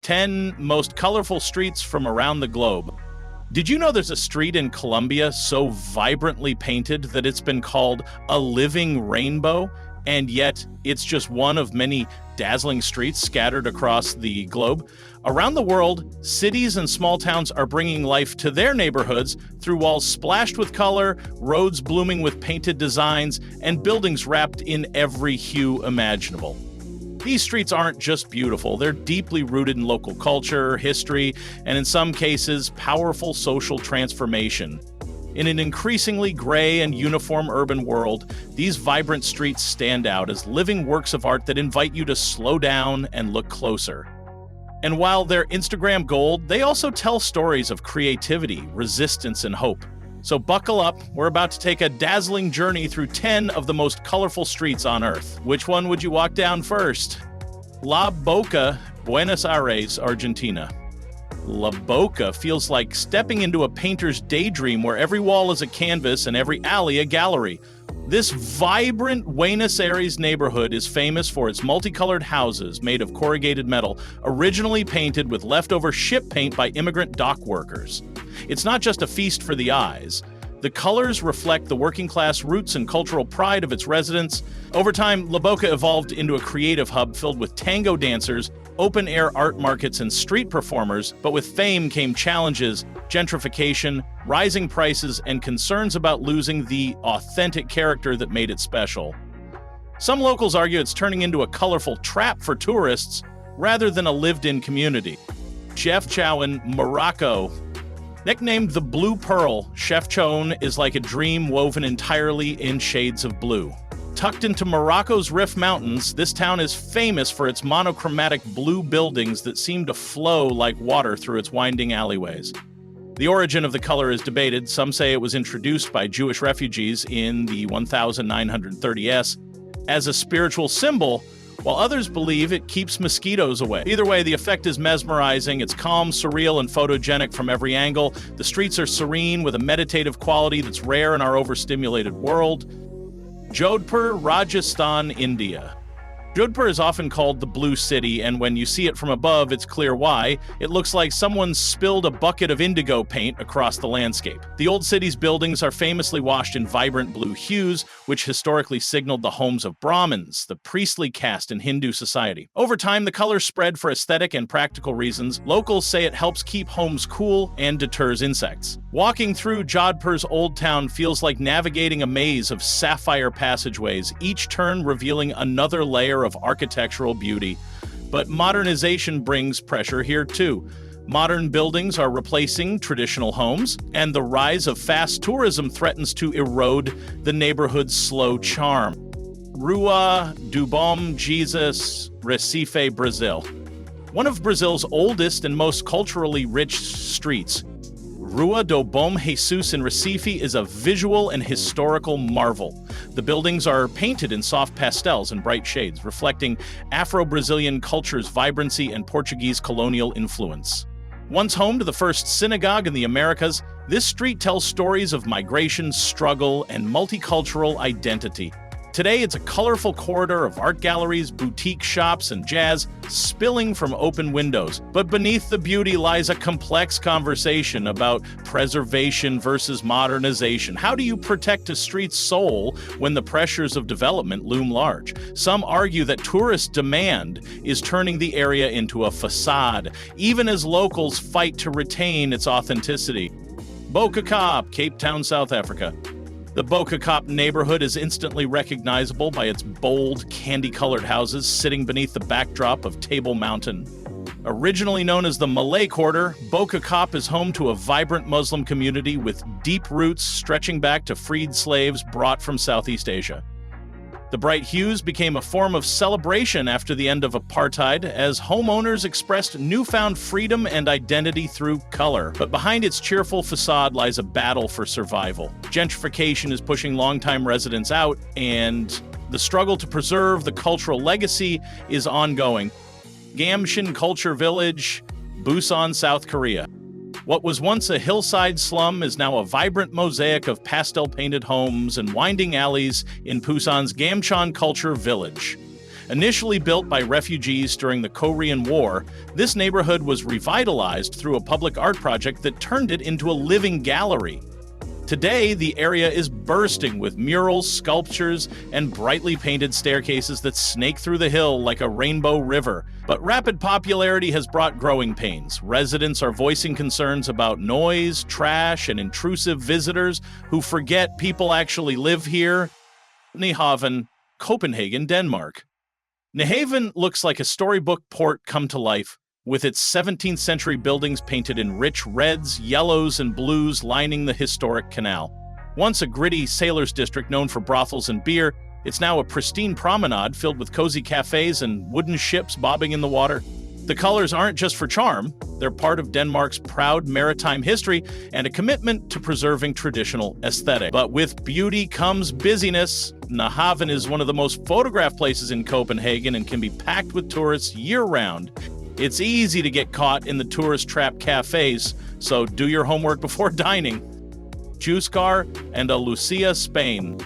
10 most colorful streets from around the globe. Did you know there's a street in Colombia so vibrantly painted that it's been called a living rainbow? And yet, it's just one of many dazzling streets scattered across the globe. Around the world, cities and small towns are bringing life to their neighborhoods through walls splashed with color, roads blooming with painted designs, and buildings wrapped in every hue imaginable. These streets aren't just beautiful, they're deeply rooted in local culture, history, and in some cases, powerful social transformation. In an increasingly gray and uniform urban world, these vibrant streets stand out as living works of art that invite you to slow down and look closer. And while they're Instagram gold, they also tell stories of creativity, resistance, and hope. So buckle up, we're about to take a dazzling journey through 10 of the most colorful streets on Earth. Which one would you walk down first? La Boca, Buenos Aires, Argentina. La Boca feels like stepping into a painter's daydream where every wall is a canvas and every alley a gallery. This vibrant Buenos Aires neighborhood is famous for its multicolored houses made of corrugated metal, originally painted with leftover ship paint by immigrant dock workers. It's not just a feast for the eyes. The colors reflect the working-class roots and cultural pride of its residents. Over time, La Boca evolved into a creative hub filled with tango dancers, open-air art markets, and street performers, but with fame came challenges, gentrification, rising prices, and concerns about losing the authentic character that made it special. Some locals argue it's turning into a colorful trap for tourists rather than a lived-in community. Chef Chowan, Morocco. Nicknamed the Blue Pearl, Chef Chowan is like a dream woven entirely in shades of blue. Tucked into Morocco's Rif Mountains, this town is famous for its monochromatic blue buildings that seem to flow like water through its winding alleyways. The origin of the color is debated. Some say it was introduced by Jewish refugees in the 1930s as a spiritual symbol, while others believe it keeps mosquitoes away. Either way, the effect is mesmerizing. It's calm, surreal, and photogenic from every angle. The streets are serene with a meditative quality that's rare in our overstimulated world. Jodhpur, Rajasthan, India. Jodhpur is often called the Blue City, and when you see it from above, it's clear why. It looks like someone spilled a bucket of indigo paint across the landscape. The old city's buildings are famously washed in vibrant blue hues, which historically signaled the homes of Brahmins, the priestly caste in Hindu society. Over time, the colors spread for aesthetic and practical reasons. Locals say it helps keep homes cool and deters insects. Walking through Jodhpur's old town feels like navigating a maze of sapphire passageways, each turn revealing another layer of architectural beauty. But modernization brings pressure here too. Modern buildings are replacing traditional homes, and the rise of fast tourism threatens to erode the neighborhood's slow charm. Rua do Bom Jesus, Recife, Brazil. One of Brazil's oldest and most culturally rich streets, Rua do Bom Jesus in Recife is a visual and historical marvel. The buildings are painted in soft pastels and bright shades, reflecting Afro-Brazilian culture's vibrancy and Portuguese colonial influence. Once home to the first synagogue in the Americas, this street tells stories of migration, struggle, and multicultural identity. Today, it's a colorful corridor of art galleries, boutique shops, and jazz spilling from open windows. But beneath the beauty lies a complex conversation about preservation versus modernization. How do you protect a street's soul when the pressures of development loom large? Some argue that tourist demand is turning the area into a facade, even as locals fight to retain its authenticity. Boca Cap, Cape Town, South Africa. The Boca Cap neighborhood is instantly recognizable by its bold, candy-colored houses sitting beneath the backdrop of Table Mountain. Originally known as the Malay Quarter, Boca Cap is home to a vibrant Muslim community with deep roots stretching back to freed slaves brought from Southeast Asia. The bright hues became a form of celebration after the end of apartheid, as homeowners expressed newfound freedom and identity through color. But behind its cheerful facade lies a battle for survival. Gentrification is pushing longtime residents out, and the struggle to preserve the cultural legacy is ongoing. Gamshin Culture Village, Busan, South Korea. What was once a hillside slum is now a vibrant mosaic of pastel-painted homes and winding alleys in Busan's Gamcheon Culture Village. Initially built by refugees during the Korean War, this neighborhood was revitalized through a public art project that turned it into a living gallery. Today, the area is bursting with murals, sculptures, and brightly painted staircases that snake through the hill like a rainbow river. But rapid popularity has brought growing pains. Residents are voicing concerns about noise, trash, and intrusive visitors who forget people actually live here. Nyhavn, Copenhagen, Denmark. Nyhavn looks like a storybook port come to life, with its 17th century buildings painted in rich reds, yellows, and blues lining the historic canal. Once a gritty sailors' district known for brothels and beer, it's now a pristine promenade filled with cozy cafes and wooden ships bobbing in the water. The colors aren't just for charm, they're part of Denmark's proud maritime history and a commitment to preserving traditional aesthetic. But with beauty comes busyness. Nyhavn is one of the most photographed places in Copenhagen and can be packed with tourists year-round. It's easy to get caught in the tourist-trapped cafes, so do your homework before dining. Juicecar and Lucia, Spain.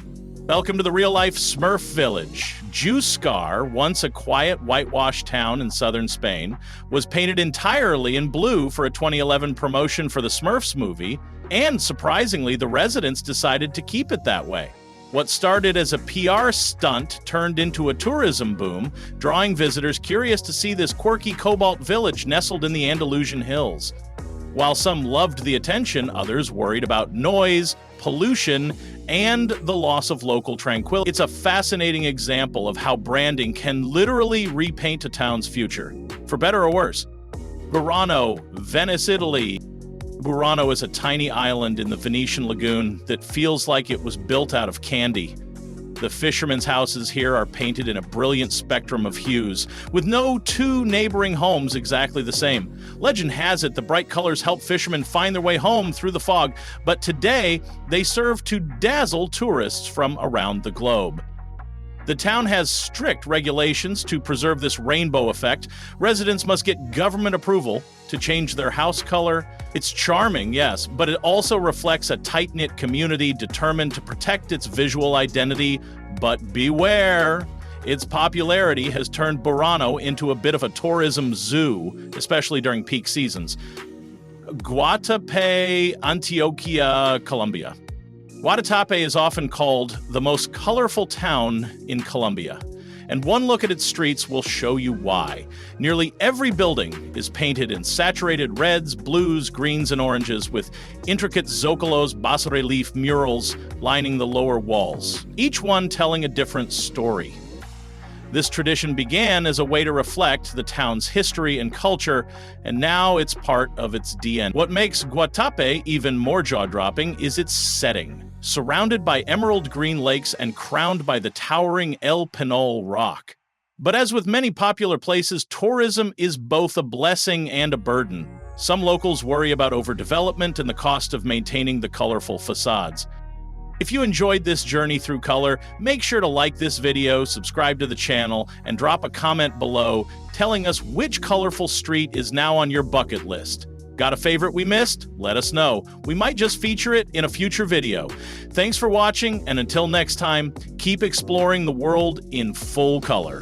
Welcome to the real-life Smurf village. Juicecar, once a quiet, whitewashed town in southern Spain, was painted entirely in blue for a 2011 promotion for the Smurfs movie, and surprisingly, the residents decided to keep it that way. What started as a PR stunt turned into a tourism boom, drawing visitors curious to see this quirky cobalt village nestled in the Andalusian hills. While some loved the attention, others worried about noise, pollution, and the loss of local tranquility. It's a fascinating example of how branding can literally repaint a town's future, for better or worse. Burano, Venice, Italy. Burano is a tiny island in the Venetian lagoon that feels like it was built out of candy. The fishermen's houses here are painted in a brilliant spectrum of hues, with no two neighboring homes exactly the same. Legend has it the bright colors help fishermen find their way home through the fog, but today they serve to dazzle tourists from around the globe. The town has strict regulations to preserve this rainbow effect. Residents must get government approval to change their house color. It's charming, yes, but it also reflects a tight-knit community determined to protect its visual identity. But beware! Its popularity has turned Burano into a bit of a tourism zoo, especially during peak seasons. Guatapé, Antioquia, Colombia. Guatapé is often called the most colorful town in Colombia, and one look at its streets will show you why. Nearly every building is painted in saturated reds, blues, greens, and oranges, with intricate Zócalos bas-relief murals lining the lower walls, each one telling a different story. This tradition began as a way to reflect the town's history and culture, and now it's part of its DNA. What makes Guatapé even more jaw-dropping is its setting. Surrounded by emerald green lakes and crowned by the towering El Pinol rock. But as with many popular places, tourism is both a blessing and a burden. Some locals worry about overdevelopment and the cost of maintaining the colorful facades. If you enjoyed this journey through color, make sure to like this video, subscribe to the channel, and drop a comment below telling us which colorful street is now on your bucket list. Got a favorite we missed? Let us know. We might just feature it in a future video. Thanks for watching, and until next time, keep exploring the world in full color.